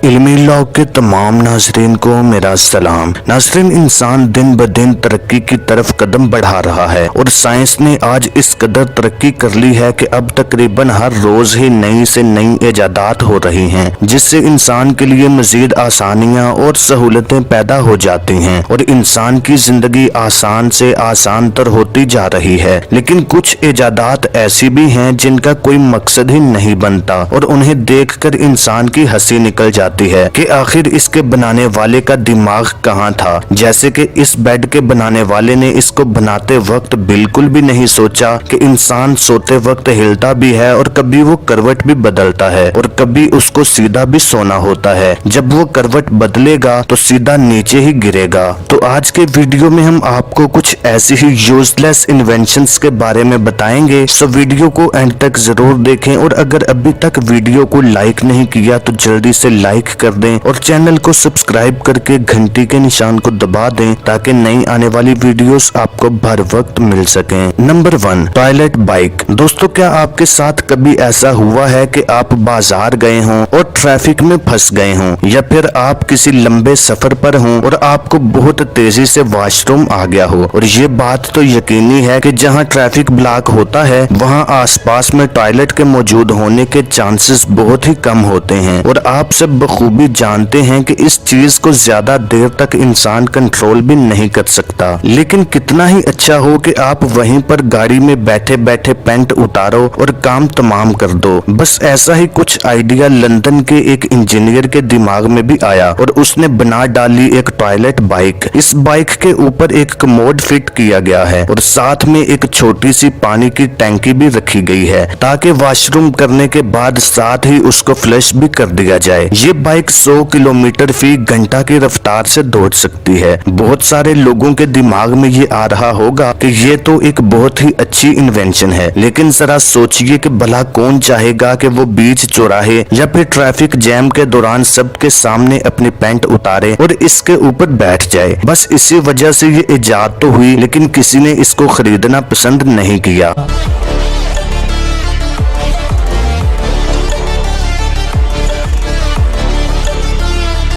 इल्मी log के तमाम नाजरीन को मेरा सलाम। नाजरीन, इंसान दिन ब दिन तरक्की की तरफ कदम बढ़ा रहा है और साइंस ने आज इस कदर तरक्की कर ली है कि अब तकरीबन हर रोज ही नई से नई इजादात हो रही हैं, जिससे इंसान के लिए मजीद आसानियां और सहूलतें पैदा हो जाती हैं और इंसान की जिंदगी आसान से आसान तर होती जा रही है। लेकिन कुछ इजादात ऐसी भी हैं जिनका कोई मकसद ही नहीं बनता और उन्हें देखकर इंसान की हंसी निकल जाती है कि आखिर इसके बनाने वाले का दिमाग कहाँ था। जैसे कि इस बेड के बनाने वाले ने इसको बनाते वक्त बिल्कुल भी नहीं सोचा कि इंसान सोते वक्त हिलता भी है और कभी वो करवट भी बदलता है और कभी उसको सीधा भी सोना होता है। जब वो करवट बदलेगा तो सीधा नीचे ही गिरेगा। तो आज के वीडियो में हम आपको कुछ ऐसी ही यूजलेस इन्वेंशंस के बारे में बताएंगे, सो वीडियो को एंड तक जरूर देखें और अगर अभी तक वीडियो को लाइक नहीं किया तो जल्दी से लाइक कर दें और चैनल को सब्सक्राइब करके घंटी के निशान को दबा दें ताकि नई आने वाली वीडियोस आपको भर वक्त मिल सकें। Number 1, toilet bike. दोस्तों, क्या आपके साथ कभी ऐसा हुआ है कि आप बाजार गए हों और ट्रैफिक में फंस गए हों, या फिर आप किसी लंबे सफर पर हों और आपको बहुत तेजी से वॉशरूम आ गया हो। और ये बात तो यकीनी है कि जहां ट्रैफिक ब्लॉक होता है वहां आसपास में टॉयलेट के मौजूद होने के चांसेस बहुत ही कम होते हैं और आप सब बखूबी जानते हैं कि इस चीज को ज्यादा देर तक इंसान कंट्रोल भी नहीं कर सकता। लेकिन कितना ही अच्छा हो कि आप वहीं पर गाड़ी में बैठे बैठे पैंट उतारो और काम तमाम कर दो। बस ऐसा ही कुछ आइडिया लंदन के एक इंजीनियर के दिमाग में भी आया और उसने बना डाली एक टॉयलेट बाइक। इस बाइक के ऊपर एक कमोड फिट किया गया है और साथ में एक छोटी सी पानी की टैंकी भी रखी गई है ताकि वॉशरूम करने के बाद साथ ही उसको फ्लश भी कर दिया जाए। ये बाइक 100 किलोमीटर फी घंटा की रफ्तार से दौड़ सकती है। बहुत सारे लोगों के दिमाग में ये आ रहा होगा कि ये तो एक बहुत ही अच्छी इन्वेंशन है, लेकिन जरा सोचिए कि भला कौन चाहेगा कि वो बीच चौराहे या फिर ट्रैफिक जैम के दौरान सबके सामने अपनी पैंट उतारे और इसके ऊपर बैठ जाए। बस इसी वजह से ये इजाद तो हुई, लेकिन किसी ने इसको खरीदना पसंद नहीं किया।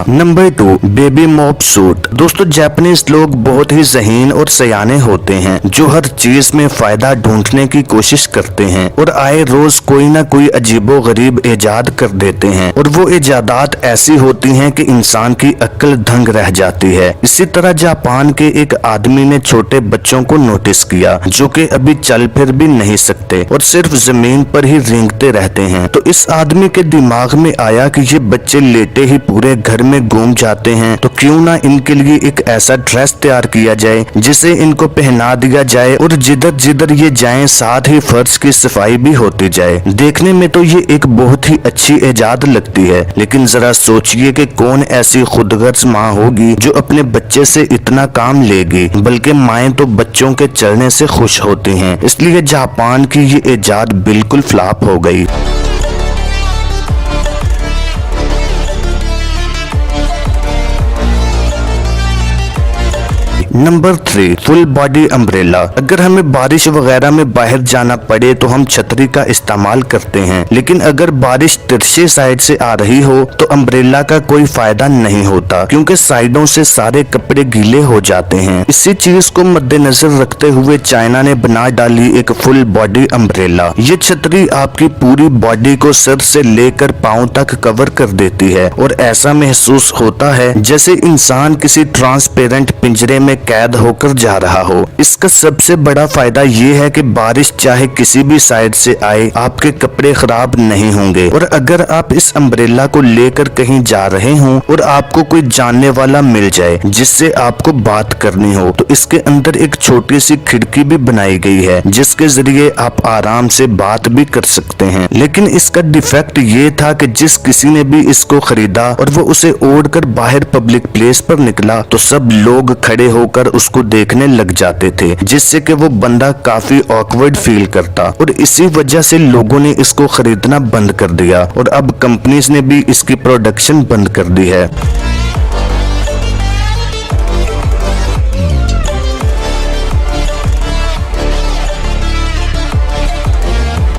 Number 2, baby mop suit. दोस्तों, जापानीज लोग बहुत ही ज़हीन और सयाने होते हैं जो हर चीज में फायदा ढूंढने की कोशिश करते हैं और आए रोज कोई ना कोई अजीबो गरीब इजाद कर देते हैं और वो इजादात ऐसी होती हैं कि इंसान की अक्ल दंग रह जाती है। इसी तरह जापान के एक आदमी ने छोटे बच्चों को नोटिस किया जो कि अभी चल फिर भी नहीं सकते और सिर्फ जमीन पर ही रेंगते रहते हैं। तो इस आदमी के दिमाग में आया कि ये बच्चे लेटे ही पूरे घर में घूम जाते हैं, तो क्यों ना इनके लिए एक ऐसा ड्रेस तैयार किया जाए जिसे इनको पहना दिया जाए और जिधर जिधर ये जाएं साथ ही फर्श की सफाई भी होती जाए। देखने में तो ये एक बहुत ही अच्छी इजाद लगती है, लेकिन जरा सोचिए कि कौन ऐसी खुदगर्ज माँ होगी जो अपने बच्चे से इतना काम लेगी। बल्कि माएँ तो बच्चों के चलने से खुश होती हैं। इसलिए जापान की ये इजाद बिल्कुल फ्लॉप हो गई। Number 3, full body umbrella. अगर हमें बारिश वगैरह में बाहर जाना पड़े तो हम छतरी का इस्तेमाल करते हैं, लेकिन अगर बारिश तिरछे साइड से आ रही हो तो अम्ब्रेला का कोई फायदा नहीं होता क्योंकि साइडों से सारे कपड़े गीले हो जाते हैं। इसी चीज को मद्देनजर रखते हुए चाइना ने बना डाली एक फुल बॉडी अम्ब्रेला। ये छतरी आपकी पूरी बॉडी को सर से लेकर पांव तक कवर कर देती है और ऐसा महसूस होता है जैसे इंसान किसी ट्रांसपेरेंट पिंजरे में कैद होकर जा रहा हो। इसका सबसे बड़ा फायदा ये है कि बारिश चाहे किसी भी साइड से आए आपके कपड़े खराब नहीं होंगे। और अगर आप इस अम्ब्रेला को लेकर कहीं जा रहे हों और आपको कोई जानने वाला मिल जाए जिससे आपको बात करनी हो तो इसके अंदर एक छोटी सी खिड़की भी बनाई गई है जिसके जरिए आप आराम से बात भी कर सकते हैं। लेकिन इसका डिफेक्ट ये था कि जिस किसी ने भी इसको खरीदा और वो उसे ओढ़कर बाहर पब्लिक प्लेस पर निकला तो सब लोग खड़े होकर उसको देखने लग जाते थे, जिससे कि वो बंदा काफी ऑकवर्ड फील करता और इसी वजह से लोगों ने इसको खरीदना बंद कर दिया और अब कंपनीज ने भी इसकी प्रोडक्शन बंद कर दी है।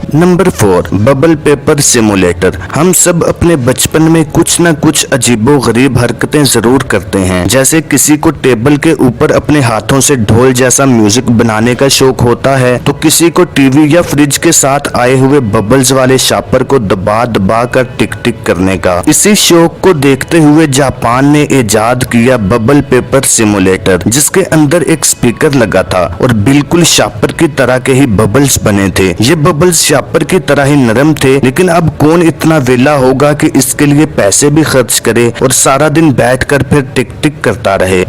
Number 4, bubble paper simulator. हम सब अपने बचपन में कुछ न कुछ अजीबो गरीब हरकतें जरूर करते हैं। जैसे किसी को टेबल के ऊपर अपने हाथों से ढोल जैसा म्यूजिक बनाने का शौक होता है, तो किसी को टीवी या फ्रिज के साथ आए हुए बबल्स वाले शापर को दबा दबा कर टिक टिक करने का। इसी शौक को देखते हुए जापान ने इजाद किया बबल पेपर सिमुलेटर, जिसके अंदर एक स्पीकर लगा था और बिल्कुल शापर की तरह के ही बबल्स बने थे। ये बबल्स शापर की तरह ही नरम थे, लेकिन अब कौन इतना वेला होगा कि इसके लिए पैसे भी खर्च करे और सारा दिन बैठकर फिर टिक टिक करता रहे।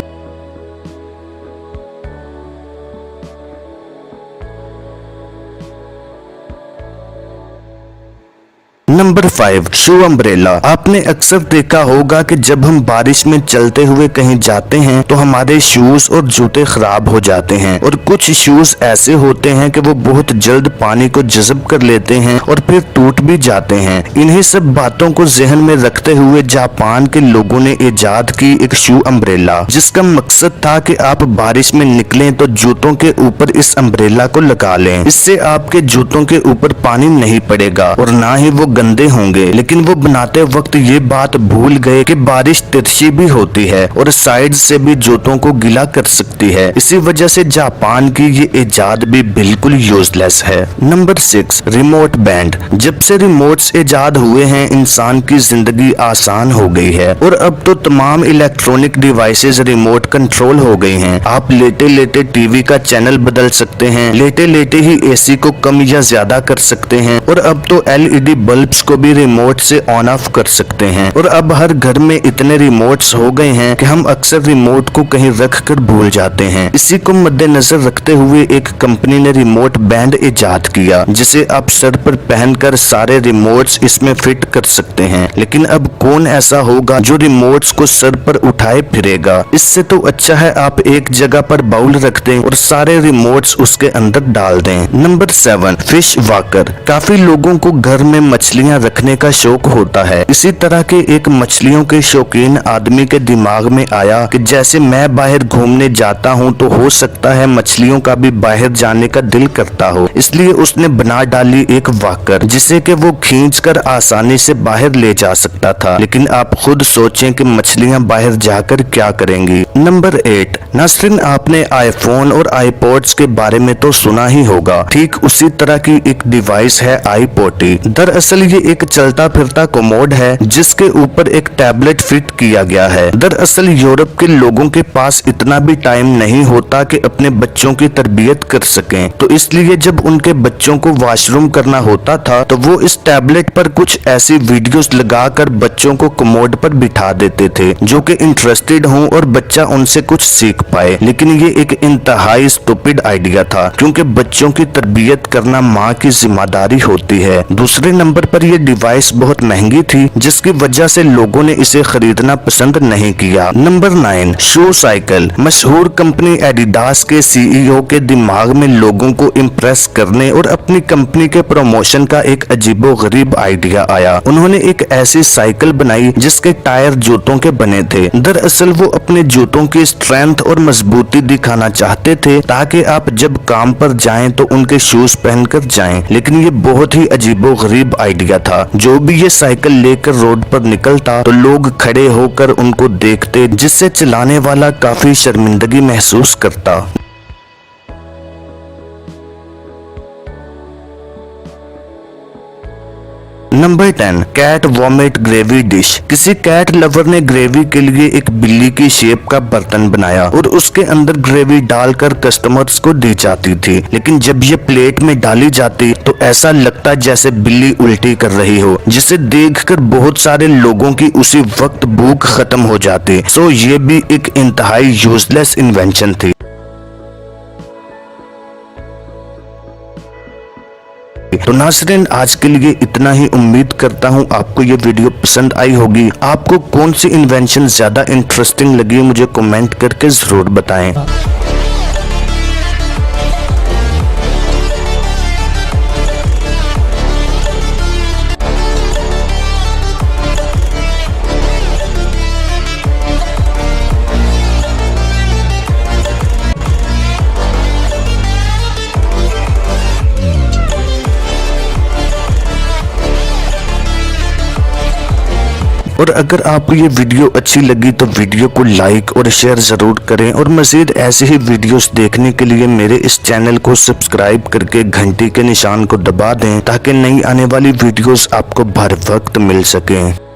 नंबर 5, शू अम्ब्रेला। आपने अक्सर देखा होगा कि जब हम बारिश में चलते हुए कहीं जाते हैं तो हमारे शूज और जूते खराब हो जाते हैं, और कुछ शूज ऐसे होते हैं कि वो बहुत जल्द पानी को जज़ब कर लेते हैं और फिर टूट भी जाते हैं। इन्हीं सब बातों को जहन में रखते हुए जापान के लोगों ने इजाद की एक शू अम्ब्रेला, जिसका मकसद था कि आप बारिश में निकलें तो जूतों के ऊपर इस अम्ब्रेला को लगा लें। इससे आपके जूतों के ऊपर पानी नहीं पड़ेगा और ना ही वो गंदे होंगे। लेकिन वो बनाते वक्त ये बात भूल गए कि बारिश तिरछी भी होती है और साइड से भी जूतों को गीला कर सकती है। इसी वजह से जापान की ये इजाद भी बिल्कुल यूजलेस है। Number 6, remote band. जब से रिमोट्स इजाद हुए हैं, इंसान की जिंदगी आसान हो गई है और अब तो तमाम इलेक्ट्रॉनिक डिवाइसेस रिमोट कंट्रोल हो गई हैं। आप लेटे लेटे टीवी का चैनल बदल सकते हैं, लेटे लेटे ही एसी को कम या ज्यादा कर सकते हैं, और अब तो एलईडी बल्ब को भी रिमोट से ऑन ऑफ कर सकते हैं। और अब हर घर में इतने रिमोट्स हो गए हैं कि हम अक्सर रिमोट को कहीं रख कर भूल जाते हैं। इसी को मद्देनजर रखते हुए एक कंपनी ने रिमोट बैंड इजाद किया, जिसे आप सर पर पहनकर सारे रिमोट्स इसमें फिट कर सकते हैं। लेकिन अब कौन ऐसा होगा जो रिमोट्स को सर पर उठाए फिरेगा? इससे तो अच्छा है आप एक जगह पर बाउल रख दें और सारे रिमोट्स उसके अंदर डाल दें। Number 7, fish walker. काफी लोगों को घर में मछलियां रखने का शौक होता है। इसी तरह के एक मछलियों के शौकीन आदमी के दिमाग में आया कि जैसे मैं बाहर घूमने जाता हूँ तो हो सकता है मछलियों का भी बाहर जाने का दिल करता हो। इसलिए उसने बना डाली एक वॉकर, जिसे कि वो खींचकर आसानी से बाहर ले जा सकता था। लेकिन आप खुद सोचें कि मछलियां बाहर जाकर क्या करेंगी। नंबर 8, नाज़रीन, आपने आईफोन और आईपॉड्स के बारे में तो सुना ही होगा। ठीक उसी तरह की एक डिवाइस है आईपोटी। दरअसल ये एक चलता फिरता कमोड है जिसके ऊपर एक टैबलेट फिट किया गया है। दरअसल यूरोप के लोगों के पास इतना भी टाइम नहीं होता कि अपने बच्चों की तरबियत कर सकें, तो इसलिए जब उनके बच्चों को वॉशरूम करना होता था तो वो इस टैबलेट पर कुछ ऐसी वीडियोस लगाकर बच्चों को कमोड पर बिठा देते थे जो कि इंटरेस्टेड हों और बच्चा उनसे कुछ सीख पाए। लेकिन ये एक इंतहाई स्टूपिड आइडिया था, क्योंकि बच्चों की तरबियत करना माँ की जिम्मेदारी होती है। दूसरे नंबर पर ये डिवाइस बहुत महंगी थी, जिसकी वजह से लोगों ने इसे खरीदना पसंद नहीं किया। नंबर 9, शू साइकिल। मशहूर कंपनी एडिडास के सीईओ के दिमाग में लोगों को इम्प्रेस करने और अपनी कंपनी के प्रमोशन का एक अजीबो गरीब आइडिया आया। उन्होंने एक ऐसी साइकिल बनाई जिसके टायर जूतों के बने थे। दरअसल वो अपने जूतों की स्ट्रेंथ और मजबूती दिखाना चाहते थे ताकि आप जब काम पर जाएं तो उनके शूज पहनकर जाएं। लेकिन ये बहुत ही अजीबो गरीब आइडिया था। जो भी ये साइकिल लेकर रोड पर निकलता तो लोग खड़े होकर उनको देखते, जिससे चलाने वाला काफी शर्मिंदगी महसूस करता। Number 10, cat vomit gravy dish. किसी कैट लवर ने ग्रेवी के लिए एक बिल्ली की शेप का बर्तन बनाया और उसके अंदर ग्रेवी डालकर कस्टमर्स को दी जाती थी। लेकिन जब ये प्लेट में डाली जाती तो ऐसा लगता जैसे बिल्ली उल्टी कर रही हो, जिसे देखकर बहुत सारे लोगों की उसी वक्त भूख खत्म हो जाती। सो ये भी एक इंतहाई यूजलेस इन्वेंशन थी। तो नाज़रीन, आज के लिए इतना ही। उम्मीद करता हूँ आपको ये वीडियो पसंद आई होगी। आपको कौन सी इन्वेंशन ज्यादा इंटरेस्टिंग लगी मुझे कमेंट करके जरूर बताएं। और अगर आपको ये वीडियो अच्छी लगी तो वीडियो को लाइक और शेयर जरूर करें और मजीद ऐसे ही वीडियोस देखने के लिए मेरे इस चैनल को सब्सक्राइब करके घंटी के निशान को दबा दें ताकि नई आने वाली वीडियोस आपको हर वक्त मिल सकें।